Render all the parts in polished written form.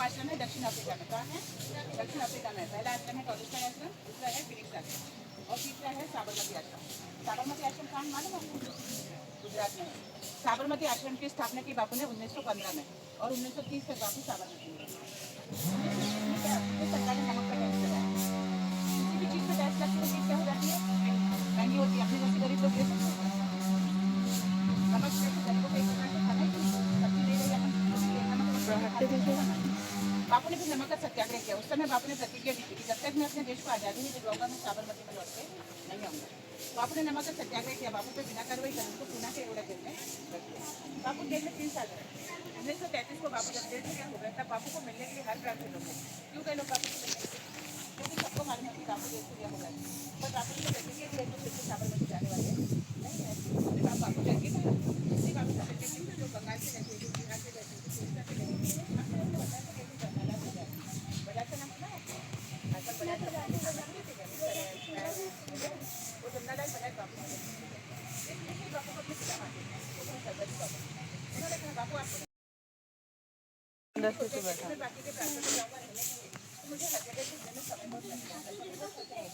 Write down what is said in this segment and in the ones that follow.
आश्रम है दक्षिण अफ्रीका में। कहाँ है? दक्षिण अफ्रीका में। पहला आश्रम है टॉलिस्टॉय आश्रम, दूसरा है फिनिक्स आश्रम और तीसरा है साबरमती आश्रम। साबरमती आश्रम कहाँ मालूम आपको? गुजरात में। साबरमती आश्रम की स्थापना की बापू ने 1915 में और 1930 तक बापू साबरमती में। सरकारी नमक का टैक्स लगाया। किसी भी चीज़ पर टैक्स लगती है, चीज़ क्या हो जाती है? महंगी होती है। अपने जैसे गरीब लोग दे सकते हैं नमक जैसे गरीबों को 1 रुपये से खाना ही नहीं, सब्जी ले रही है बापू ने भी नमक का सत्याग्रह किया। उस समय बापू ने प्रतिज्ञा दी थी कि जब तक मैं अपने देश को आज़ादी नहीं दिलवाऊंगा मैं साबरमती में लौट के नहीं आऊँगा। बापू ने नमक का सत्याग्रह किया। बापू पे बिना कार्रवाई करने को पूना के एवढा जेल में रख दिया। बापू जेल में 3 साल रहे। 1933 को बापू जब जेल से हो गए तब बापू को मिलने के लिए हर प्रांत के लोग गए। क्यों गए लोग बापू को मिलने के लिए? क्योंकि सबको मालूम है कि बापू जेल से हो गए, पर बापू ने प्रतिज्ञा की तो फिर से साबरमती जाने वाले नहीं है। बापू जाएंगे ना, इसी बापू का प्रतिज्ञा जो बंगाल से रहते थे, बिहार से रहते थे, उड़ीसा से रहते थे, आपको लोग पता है कि जमनालाल बजाज का नाम सुना है? आजकल बजाज वो जमनालाल बजाज बापू इसलिए बापू को अपने पिता मानते हैं। उन्होंने कहा बापू आपको बाकी के प्रांतों में जाऊँगा रहने के लिए, तो मुझे हर जगह घूमने में समय बहुत लगता है।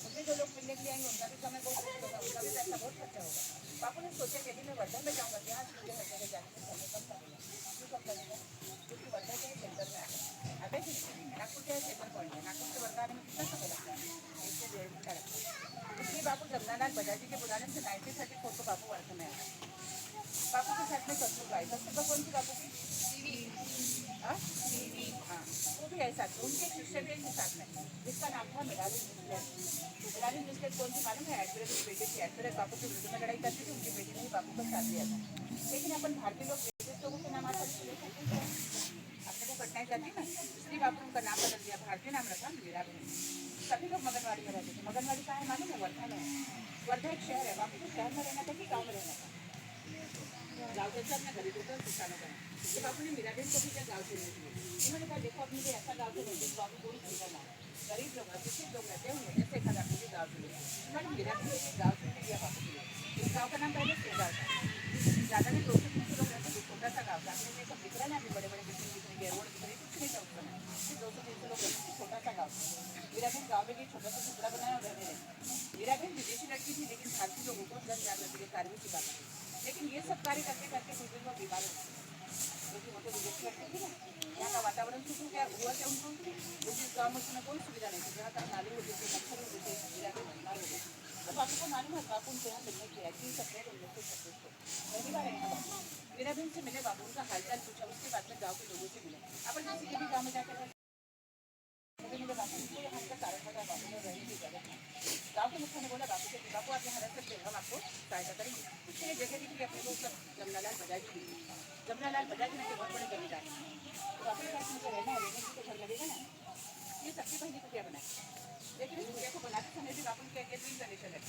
मुझे जो लोग मिलने के लिए आएंगे उनका भी समय बहुत खर्च होगा, उनका भी पैसा बहुत खर्चा होगा। बापू ने सोचा कि यदि मैं वर्धा में जाऊँगा यहाँ से मुझे हर जगह जाने में समय कम लगेगा। क्यों कम लगेगा? क्योंकि वर्धा के सेंटर में आता है कि नागपुर क्या सेंटर पॉइंट है। नागपुर से वर्धा आने में कितना समय लगता है? 1 से 1.5 घंटा लगता है। इसलिए बापू जमनालाल बजाज जी के बुलाने से 1934 को बापू वर्धा में आया। बापू के साथ में कस्तूरबा आई। कस्तूरबा कौन सी बापू की? हाँ, वो भी है साथ में। उनके शिष्य भी एक साथ में जिसका नाम था मिरालिन मिस्लेट। मिरालिन मिस्लेट कौन सी मालूम है? एडमिरल की बेटी थी। एडमिरल बापू के विरुद्ध में लड़ाई करती थी, उनकी बेटी ने ही बापू का साथ दिया था। लेकिन अपन भारतीय लोग ब्रिटिश लोगों के नाम आसानी से ले सकते हैं। अपने को घटनाएं करती ना, इसलिए बापू उनका नाम बदल दिया, भारतीय नाम रखा मीराबेन। सभी लोग मगनवाड़ी में रहते थे। मगनवाड़ी कहाँ है मालूम है? वर्धा में है। वर्धा एक शहर है। बापू को शहर में रहना था कि गाँव में रहना था? गाँव जैसा अपना गरीबों का किसानों का है। तो बापू ने मीराबेन को भी क्या गाँव चुनने के लिए उन्होंने कहा देखो अपने लिए ऐसा गाँव चुनेंगे बापू कोई सुविधा ना हो, गरीब लोग शिक्षित लोग रहते होंगे, ऐसे एक अपने लिए गाँव चुनेंगे। उन्होंने मीराबेन को भी गाँव चुन लिया बापू के लिए। इस गाँव का नाम पहले सेगाँव था। ज़्यादा नहीं 200-300 लोग रहते थे। छोटा सा गाँव था। अपने में सब दिख रहा है ना, अभी बड़े बड़े बिल्डिंग दिख रही है, रोड दिख रही है, कुछ नहीं था उस समय। 200-300 लोग रहते थे। छोटा सा गाँव। मीराबेन गाँव में भी छोटा सा टुकड़ा बनाया और रहने लगी। मीराबेन विदेशी लड़की थी लेकिन भारतीय लोगों को जन जागृति के कार्य की बात थी। लेकिन ये सब कार्य करते करते कुछ दिन वो बीमार हो गई, क्योंकि वो तो विदेशी लड़की थी ना। यहाँ का वातावरण शुरू क्या हुआ क्या उनको? जिस गाँव में उसमें कोई सुविधा नहीं थी, जहाँ तक नाली होती थी, मच्छर होते थे, मीराबेन बीमार हो गई। तो बापू को मालूम है, बापू उनके यहाँ मिलने के लिए 3 अप्रैल 1936 को पहली बार आएंगे बापू। मीराबेन से मिले, बापू उनका हालचाल पूछा, उसके बाद में गाँव के लोगों से मिले। अपन किसी के भी गाँव में जाकर मुझे बापू को यहाँ का कारण बता, बापू ने रहने की जगह है। गाँव के मुखिया ने बोला बापू से बापू आप यहाँ रह सकते हैं, हम आपको सहायता करेंगे। उसके जगह दी थी अपने को जमनालाल बजाज जी। जमनालाल बजाज जी के बहुत बड़े जमींदार हैं। तो बापू के पास मुझे रहना है, रहने की तो घर लगेगा ना। ये सबसे पहली कुटिया बनाई। लेकिन इस कुटिया को बनाते समय भी बापू की 3 कंडीशन है।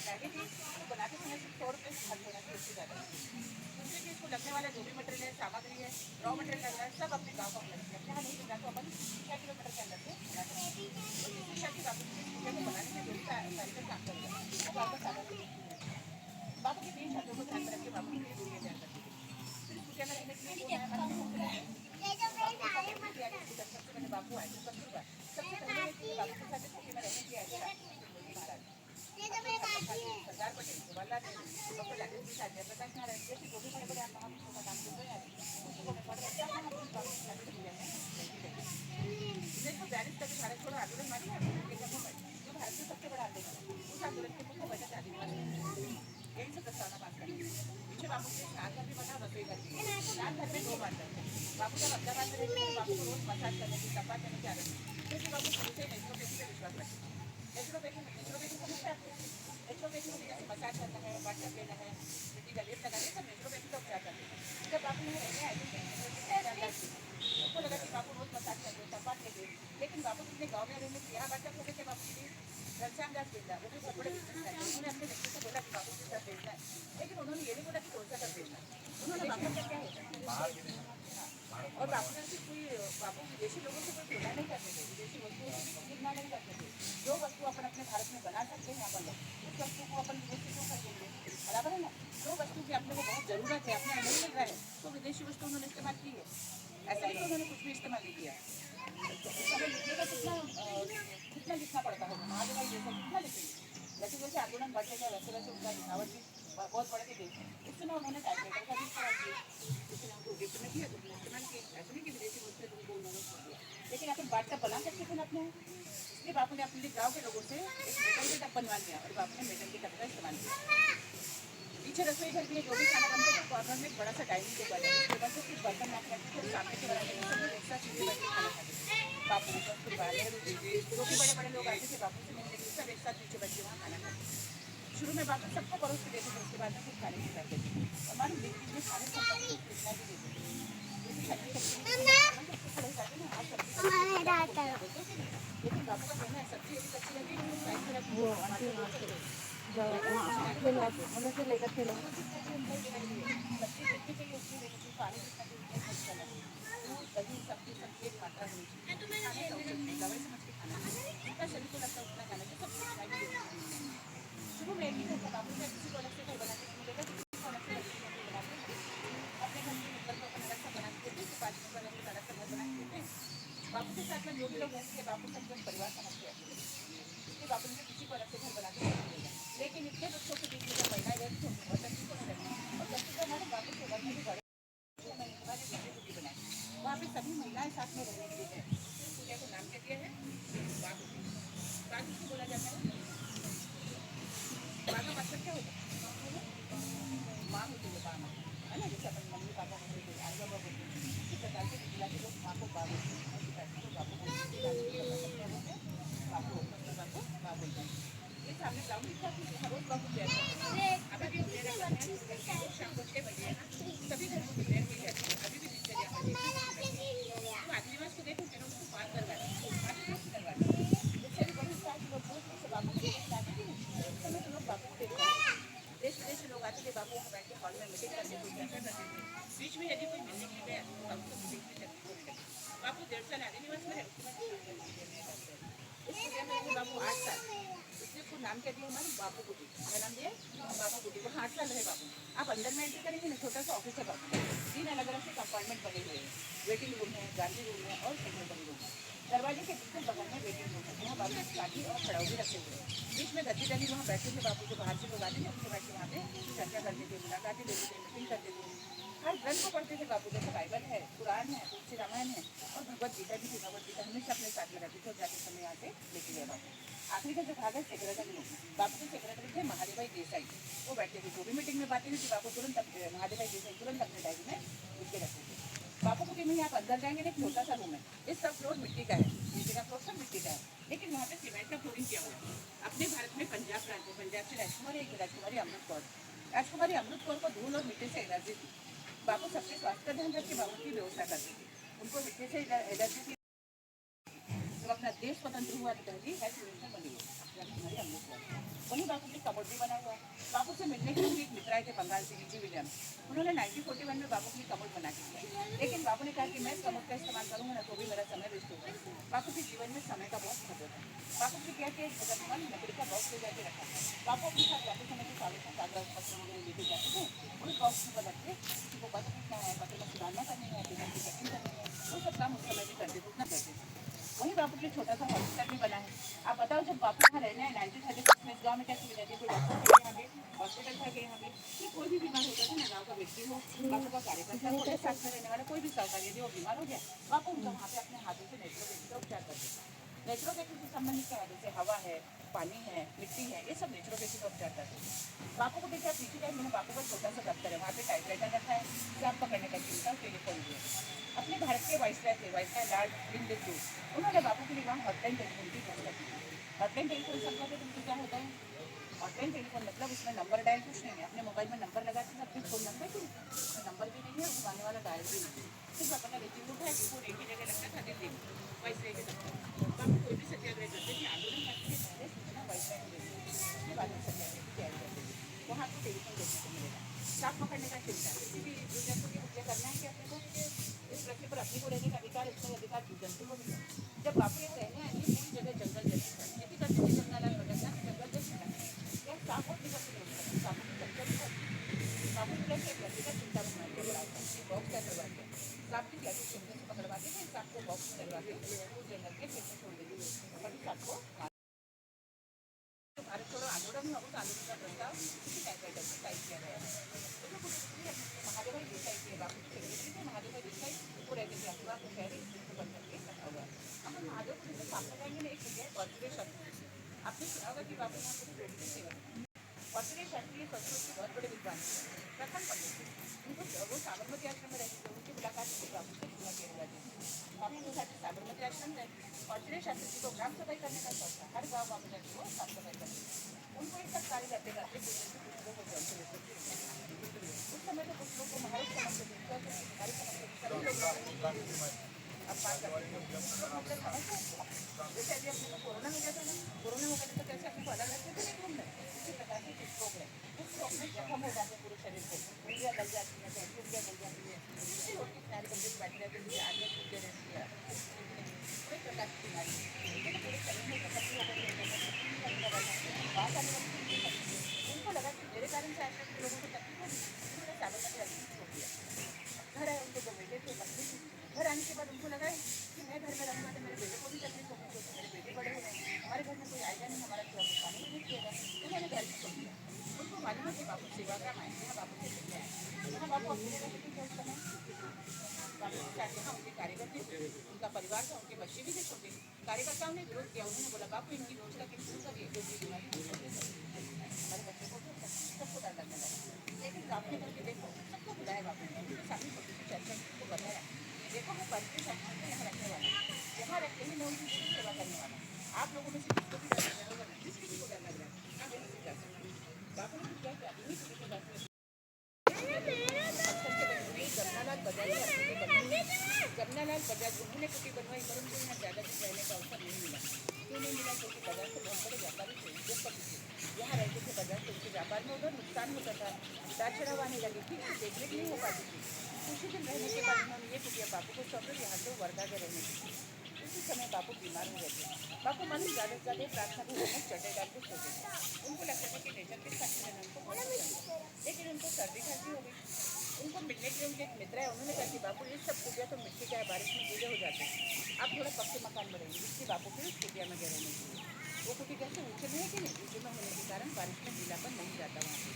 पहली चीज़ तो बनाते समय सिर्फ 100 रुपये खर्च होना चाहिए, उससे ज़्यादा। दूसरी चीज़ को लगने वाला जो भी मटेरियल है, सामग्री है, रॉ मटेरियल लग रहा है, सब अपने गाँव का अपना रखिए। अपने यहाँ नहीं मिलता तो अपन 6 किलोमीटर के अंदर से बना सकते हैं। दूसरी शर्त बापू की कुटिया को बनाने में जो भी कारीगर काम करेगा वो गाँव का सारा बापू की 3 शर्तों को ध्यान में रखिए बापू की कुटिया तैयार करती है। फिर कुटिया में रहने के लिए कौन आया मालूम है? सबसे पहले बापू आए थे कस्तूरबा। सबसे पहले बापू के साथ कुटिया में रहने के लिए आए थे महाराज सरदार पटेल, जवाहरलाल नेहरू, डॉक्टर राजेंद्र प्रसाद, जयप्रकाश नारायण जैसे जो भी बड़े बड़े महापुरुषों का नाम सुन रहे हैं भारत छोड़ो आंदोलन मालूम है जो भारत में सबसे बड़ा आंदोलन है, उस आंदोलन के मुख्य वजह आदिवासी यही से प्रस्तावना पास करने पीछे बापू के स्नान घर भी बना, रसोई घर भी। स्नान घर में 2 बार करते हैं। बापू जब अहमदाबाद में रहते थे बापू को रोज मसाज करने की सफा करने की आदत थी, क्योंकि बापू शुरू से नेचुरोपैथी पे विश्वास रखते थे। नेचुरोपैथी समझते हैं? नेचुरोपैथी में जैसे मसाज करना है, वाटर लेना है, मिट्टी का लेप लगाना है, सब नेचुरोपैथी का उपचार करते हैं। जब बापू यहाँ रहने आए थे उनको लगा कि बापू रोज मसाज करेंगे, सफा लेंगे, लेकिन बापू अपने गाँव में रहने से यहाँ बातचीत हो गए थे। बापू की घनश्याम दास बिरला वो भी बहुत बड़े बिजनेसमैन थे। उन्होंने अपने व्यक्ति से बोला कि बापू के साथ भेजना है, लेकिन उन्होंने ये नहीं बोला कि कौन सा कर भेजना है। उन्होंने बापू का क्या होता है और बापू ने सिर्फ कोई बापू विदेशी लोगों से कोई तुलना नहीं करते थे, विदेशी वस्तुओं से भी तुलना नहीं करते थे। जो वस्तु अपन अपने भारत में बना सकते हैं अपन लोग, उस वस्तु को अपन विदेशी क्यों खरीदेंगे? बराबर है ना। जो वस्तु की अपने को बहुत जरूरत है, अपने नहीं मिल रहा है, तो विदेशी वस्तु उन्होंने इस्तेमाल की है। ऐसा नहीं कि उन्होंने कुछ भी इस्तेमाल नहीं किया। तो उस समय लिखने का कितना लिखना पड़ता होगा, महादेवाई जैसा कितना लिखेंगे। जैसे जैसे आंदोलन बढ़ेगा वैसे वैसे उनका लिखावट भी बहुत बढ़ के देखते। इस समय उन्होंने टाइपराइटर का भी इस्तेमाल किया, इसने उनको गिफ्ट में किया तो उन्होंने इस्तेमाल किया। ऐसा नहीं कि विदेशी मुझसे उनको उन्होंने छोड़ दिया, लेकिन आखिर बात बना सकते थे ना अपने। इसलिए बापू ने अपने लिए गाँव के लोगों से एक मेटल के टब बनवा लिया और बापू ने मेटल के टब का इस्तेमाल किया। पीछे रसोई घर के लिए जो भी खाना बनता था कॉर्नर में एक बड़ा सा डाइनिंग टेबल है, उसके ऊपर से कुछ बर्तन रख रखे थे, सामने के बराबर में सब लोग एक साथ सीधे बैठ के खाना खाते थे। बापू नेहरू जी जो भी बड़े बड़े लोग आते थे बापू से मिलने के लिए सब एक साथ पीछे बैठ के वहाँ खाना खाते थे। शुरू में बापू सबको परोस के देते थे, उसके बाद में कुछ खाने की करते थे। हमारे मिट्टी में खाने सब कितना भी देते थे। जैसे सब्जी खड़े हो जाते ना, आज सब्जी लेकिन बापू का कहना है सब्जी यदि अच्छी लगी तो साइड में रखी से लेकर खेलो सब्जी जितनी चाहिए उतनी लेकर पानी जितना चाहिए खर्च करना, दूध दही सब्जी सब एक मात्रा होनी चाहिए। दवाई समझ के खाना जितना शरीर को लगता है उतना खाना चाहिए। सब शुरू में एक ही घर का बापू ने किसी को अलग से घर बना के मिलेगा, किसी को अलग से बना के अपने घर के ऊपर को अपन अलग से बना के देते, पाँच में अलग से घर बना के देते। बापू के साथ में जो भी लोग रहते थे बापू सब परिवार समझ के रहते थे, इसलिए बापू ने किसी को अलग से घर बना के नहीं मिलेगा। लेकिन इतने बच्चों के बीच में जब महिलाएं रहती थी उनको बहुत तकलीफ होने लगी और जब तक हमारे बापू के घर में भी बड़े महीने के बाद एक छुट्टी बनाई, वहाँ पे सभी महिलाएं साथ में रहने के लिए है। पूजा को नाम क्या दिया है बापू। बापू को बोला जाता है माँ का मतलब क्या होता है, माँ होती है माँ है ना, जैसे अपन मम्मी पापा होते थे आज बाबा बोलते हैं, इसी प्रकार से जिला के लोग माँ को बाप बोलते हैं, बापू को बापू माँ बोलते हैं। ये सामने ग्राउंड दिखा कि हर रोज बापू प्रेयर करते हैं। अभी भी प्रेयर करते हैं शाम को 6 बजे है ना, सभी घर को प्रेयर की जाती है। अभी भी दिनचर्या तो आदमी को देखो कि उसको बात करवाए जैसे भी बड़ी साथ लोग बापू को समय तो लोग बापू को देखते हैं, देश विदेश से लोग आते थे बापू को बैठ के हॉल में मीटिंग करते थे, चर्चा करते थे। बीच में यदि कोई मिलने के लिए गया तो बापू को मीटिंग में चर्चा होने लगी। बापू 1.5 साल आदि निवास में है, बापू 8 साल, इसलिए नाम क्या दिया हमारे बापू कुटी, क्या नाम दिया बापू कुटी। वो 8 साल रहे बापू। आप अंदर में एंट्री करेंगे ना, छोटा सा ऑफिस है बापू, 3 अलग अलग से कंपार्टमेंट बने हुए हैं, वेटिंग रूम है, गांधी रूम है और सेक्रेटरी रूम है। दरवाजे के बिल्कुल बगल में वेटिंग रूम है, वहाँ बापू काठी और खड़ाऊ रखे हुए हैं। बीच में गद्दी डली वहाँ बैठे थे बापू, जो बाहर से लोग आते थे उनसे बैठ के वहाँ पे चर्चा करते थे, मुलाकातें लेते थे, मीटिंग करते थे। हर ग्रंथ को पढ़ते थे बापू, जैसे बाइबल है, कुरान है, तुलसी रामायण है और भगवत गीता भी थी। भगवत गीता हमेशा अपने साथ में रहती थी और जाते समय यहाँ से लेके गए बापू। आखिरी का जो भाग है सेक्रेटरी लोग, बापू के सेक्रेटरी थे महादेवाई देसाई, वो बैठते थे। जो भी मीटिंग में बातें थी बापू तुरंत महादेवाई देसाई तुरंत अपने डायरी में लिख के रखते थे। बापू को में आप अंदर जाएंगे एक छोटा सा रूम है, इस सब फ्लोर मिट्टी का है, नीचे का फ्लोर सब मिट्टी का है, लेकिन वहाँ पे सीमेंट का फ्लोरिंग किया हुआ है। अपने भारत में पंजाब प्रांत है, पंजाब से राजकुमारी अमृत कौर को धूल और मिट्टी से एलर्जी थी। बापू सबके स्वास्थ्य का ध्यान रख के बापू की व्यवस्था करते थे। उनको मिट्टी से एलर्जी थी। जब अपना देश स्वतंत्र हुआ तो पहली हेल्थ मिनिस्टर बनी राजकुमारी अमृत कौर। वहीं बापू की कबोर्ड भी बना हुआ है। बापू से मिलने के लिए एक मित्र आए थे बंगाल से, जी विलियम। उन्होंने 1941 में बापू की कबोर्ड बना के दिया, लेकिन बापू ने कहा कि मैं इस कबोर्ड का इस्तेमाल करूँगा ना तो भी मेरा समय वेस्ट होगा। बापू के जीवन में समय का बहुत महत्व था। बापू ने क्या किया, लकड़ी का बॉक्स ले जाके रखा। बापू अपने साथ जाते समय के कागज पत्र वगैरह लेके जाते थे, उस बॉक्स में रख के किसी को पत्र लिखना है, पत्र में सुधारना करनी है, पेमेंट की चेकिंग करनी है, वो सब काम उस समय भी करते थे, उतना करते थे। वहीं बापू के छोटा सा हॉस्पिटल भी बना है। आप बताओ जब बापू यहाँ रहने हैं 1936 में, इस गाँव में क्या सुविधा थी, कोई डॉक्टर थे यहाँ पे, हॉस्पिटल था यहाँ पे, कि कोई भी बीमार होता था ना, गाँव का व्यक्ति हो, बापू का कार्यकर्ता हो, साथ में रहने वाला कोई भी सरकारी यदि वो बीमार हो गया, बापू उनका वहाँ पे अपने हाथों से नेचुरोपैथी का उपचार करते थे। नेचुरोपैथी से संबंधित क्या है, जैसे हवा है, पानी है, मिट्टी है, ये सब नेचुरोपैथी का उपचार करते हैं। बापू को देखिए, पीछे टाइम मैंने बापू का छोटा सा दफ्तर है, वहाँ पे टाइपराइटर रखा है, हिसाब पकड़ने का चिंता, टेलीफोन भी है। अपने भारत के वाइसराय थे, वाइसराय लॉर्ड विंडसर, उन्होंने बापू के लिए वहाँ हॉटलाइन टेलीफोन की व्यवस्था की। हॉटलाइन टेलीफोन सब कहते तुमको क्या होता है, हॉटलाइन टेलीफोन मतलब उसमें नंबर डायल कुछ नहीं है, अपने मोबाइल में नंबर लगा के सबके फोन नंबर की उसमें नंबर भी नहीं है, घुमाने वाला डायल भी नहीं है, सिर्फ अपना रिसीव उठाया कि फोन एक ही जगह रखा था दिल्ली में वाइसराय के दफ्तर। बापू कोई भी सत्याग्रह करते थे, आंदोलन करते थे, पहले सूचना वाइसराय को देते थे, उसके बाद में सत्याग्रह की तैयारी करते थे। वहाँ आपको टेलीफोन देखने को मिलेगा। सांप पकड़ने का चिंता, किसी भी जीव जंतु की हत्या करना है कि अपने को इस पृथ्वी पर अपने को रहने का अधिकार, इसमें अधिकार जीव जंतु को मिला। जब बापू ये रहने आए पूरी जगह जंगल जैसी था, खेती करते थे जंगलाल बगलना जंगल जैसी था, क्या सांप और निकल के सांपों की संख्या भी बापू ने एक लड़की का चिंता बनवा के बड़ा था, बॉक्स का करवा के सांप की कैसे चिंता के वो जंगल के खेत में छोड़ देगी। कभी सबको भारत छोड़ो आंदोलन में उस आंदोलन का प्रस्ताव किसी टाइपराइटर से टाइप किया गया है। उसमें कुछ महादेव भाई देसाई के बापू की सेक्रेटरी थे। महादेव भाई देसाई वो रहते थे अखबार को शहरी बन करके रखा हुआ है। अपन महादेव को जैसे सामने जाएंगे ना, एक जगह बर्थडे शब्द आपने सुना होगा कि बापू यहाँ पूरी रोटी सेवा बर्थडे शास्त्री ये संस्कृत के बहुत बड़े विद्वान थे, प्रथम पंडित थे। उनको वो साबरमती आश्रम में रहते थे। उनकी मुलाकात हुई बापू से पूरा केरला जी बापू के साथ साबरमती आश्रम में बर्थडे शास्त्री जी को ग्राम सफाई करने का शौक था। हर गाँव में जाके वो साफ सफाई करते थे। उनको एक साथ कार्य करते करते उस समय तो कुछ लोग को महाराज समझते थे, सरकारी समझते थे, सभी लोग अब बात करते हैं जैसे अभी अपने को कोरोना हो गया था ना, कोरोना हो गया तो कैसे अपने को अलग रखते थे नहीं घूमने, इसी प्रकार से कुछ लोग हैं कुछ लोग में जख्म हो जाते हैं पूरे शरीर को, उंगलियां गल जाती हैं, उंगलियां गल जाती है, किसी रोटी किनारे पर बैठ रहते हैं, आगे छूटते रहती है, कोई प्रकार की बीमारी लेकिन पूरे शरीर में जख्म हो गए। बात आने वाली उनको लगा कि मेरे कारण से आजकल के लोगों को तकलीफ होगी, उन्होंने साबरमती आश्रम छोड़ दिया। घर आए, उनको दो बेटे थे, पत्नी थी। घर आने के बाद उनको लगा कि मैं घर में रहूँगा तो मेरे बेटे को भी तकलीफ होगी, क्योंकि मेरे बेटे बड़े हो गए, हमारे घर में कोई आएगा नहीं, हमारा खाने भी नहीं पिएगा, उन्होंने घर भी छोड़ दिया। उनको मालूम है कि बापू सेवाग्राम आए, यहाँ बापू से मिलने आए, यहाँ बापू अकेले रहते थे उस समय। बापू के साथ यहाँ उनके कार्यकर थे, उनका परिवार था, उनके बच्चे भी थे छोटे। कार्यकर्ताओं ने विरोध किया, उन्होंने बोला बापू इनकी रोज का किसी करिए, जो भी बीमारी हमारे बच्चे को सबको डर लगने लगा। लेकिन आपने करके देखो, सबको बुलाया बापू ने, उनके सामने छोटी सी चर्चा को बताया, देखो मैं बर्थडे शास्त्री को यहाँ रखने वाला, यहाँ रखते ही मैं उनकी पूरी सेवा करने वाला। आप लोगों में से किसको भी डर लग रहा होगा, जिस किसी को डर लग रहा है, मैं वहीं से जा सकता हूँ। बापू ने क्या किया, इन्हीं किसी के बात में जमनालाल बजाज उन्होंने कुटी बनवाई, परंतु यहाँ ज़्यादा दिन रहने का अवसर नहीं मिला। क्यों नहीं मिला? क्योंकि बाजार से बहुत बड़े व्यापारी थे, उद्योगपति थे, यहाँ रहते थे। बाजार से उनके व्यापार में उधर नुकसान होता था, उतार चढ़ाव आने लगी, ठीक से देखरेख नहीं हो पाती थी। कुछ ही दिन रहने के बाद उन्होंने ये कुटिया बापू को सौंपे, यहाँ से वर्धा के रहने की। उसी समय बापू बीमार हो गए थे। बापू मन ज़्यादा से ज़्यादा प्रार्थना को चटे डाल के सोते थे। उनको लगता था कि नेचर के साथ रहना उनको बहुत पसंद है, लेकिन उनको सर्दी खांसी हो गई। उनको मिलने के लिए उनके एक मित्र है, उन्होंने कहा कि बापू ये सब कुटिया तो मिट्टी का है, बारिश में गीले हो जाते हैं, आप थोड़ा पक्के मकान बढ़ेंगे। इसकी बापू फिर उस कुटिया में गए रहने के लिए। वो कुटी कैसे ऊँचे में है कि नहीं, ऊँचे में होने के कारण बारिश में गीलापन नहीं जाता वहाँ पर।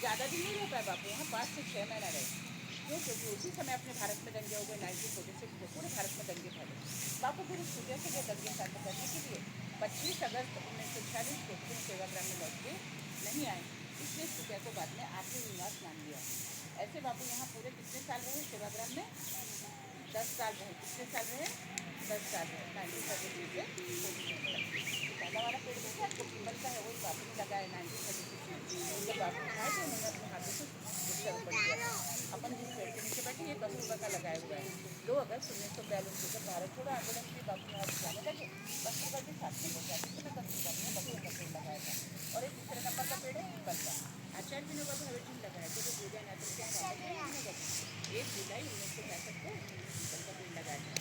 ज़्यादा दिन नहीं रह पाए बापू यहाँ, 5 से 6 महीना रहे। क्यों? क्योंकि उसी समय अपने भारत में दंगे हो गए, 1946 में पूरे भारत में दंगे फैले। बापू फिर उस कुटिया से गए दंगे शांत करने के लिए। 25 अगस्त 1946 को फिर सेवाग्राम में लौट के नहीं आए, इसलिए इस कुटिया को बाद में आखिरी निवास मान लिया। ऐसे बापू यहाँ पूरे कितने साल रहे सेवाग्राम में? 10 साल रहे। कितने साल रहे? 10 साल रहे, 1933 से 46 तक। पहला वाला पेड़ देखिए आपको पीपल का है, वही बापू ने लगाया 1936 में। जब बापू आए थे उन्होंने अपने हाथों से वृक्षारोपण किया था। अपन जिस पेड़ के नीचे बैठे, ये कस्तूरबा का लगाया हुआ है। 2 अगस्त 1942 को जब भारत छोड़ो आंदोलन की बापू यहाँ जाने लगे, कस्तूरबा के साथ में बोल जाते थे, कस्तूरबा ने बकरी का पेड़ लगाया था। और एक दूसरे नंबर का पेड़ है पीपल का। आचार्य विनोबा भावे जी लगाया थे, तो पूजा नाथ क्या है 1 जुलाई 1965 को पीपल का पेड़ लगाया था।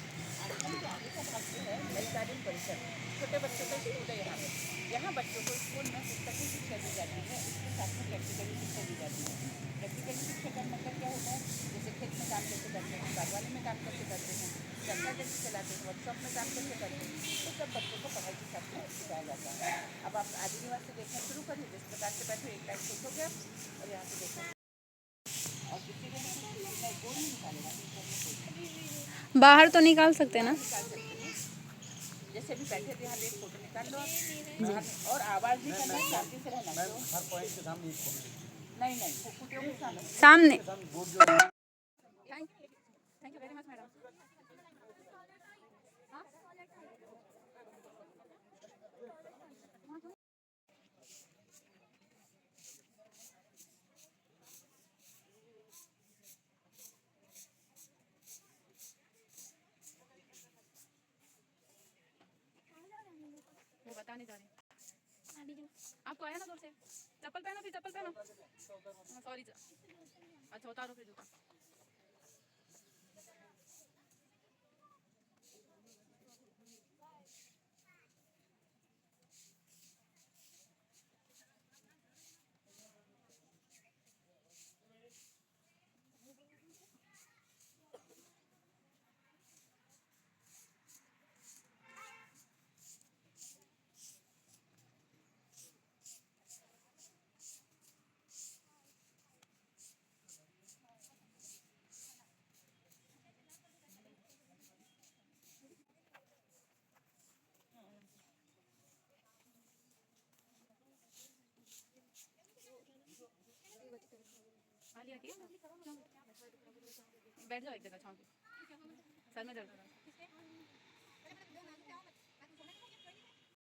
आश्रम के आगे का भाग जो है ललित गार्डन परिसर, छोटे बच्चों का स्कूल है यहाँ पर। यहाँ बच्चों को स्कूल में पुस्तकीय शिक्षा दी जाती है, इसके साथ में प्रैक्टिकली शिक्षा दी जाती है। प्रैक्टिकली शिक्षा का मतलब क्या होता है? जैसे खेत में काम कैसे करते हैं, बागवानी में काम कैसे करते हैं, चरखा कैसे चलाते हैं, वर्कशॉप में काम कैसे करते हैं, तो सब बच्चों को पढ़ाई के साथ में सिखाया जाता है। अब आप आदि निवास से देखना शुरू करिए, जिस प्रकार से बैठो, एक लाइन सोचोगे आप और यहाँ से देखो, और किसी को कोई नहीं निकालेगा, बाहर तो निकाल सकते हैं ना? निकाल सकते हैं। जैसे भी बैठे थे यहाँ, एक फोटो निकाल लो आप, और आवाज़ भी करना, शांति से रहना। हर पॉइंट के सामने एक फोटो नहीं नहीं, फोटो के सामने। सामने। बोर्ड जो thank you very much madam. वो बताने जा रहे हैं आपको, आया ना दूर से। चप्पल पहनो, फिर चप्पल पहनो। सॉरी, अच्छा उतारो फिर जूता। आलिया की बैठ जाओ एक जगह छाँव के सर में दर्द हो रहा है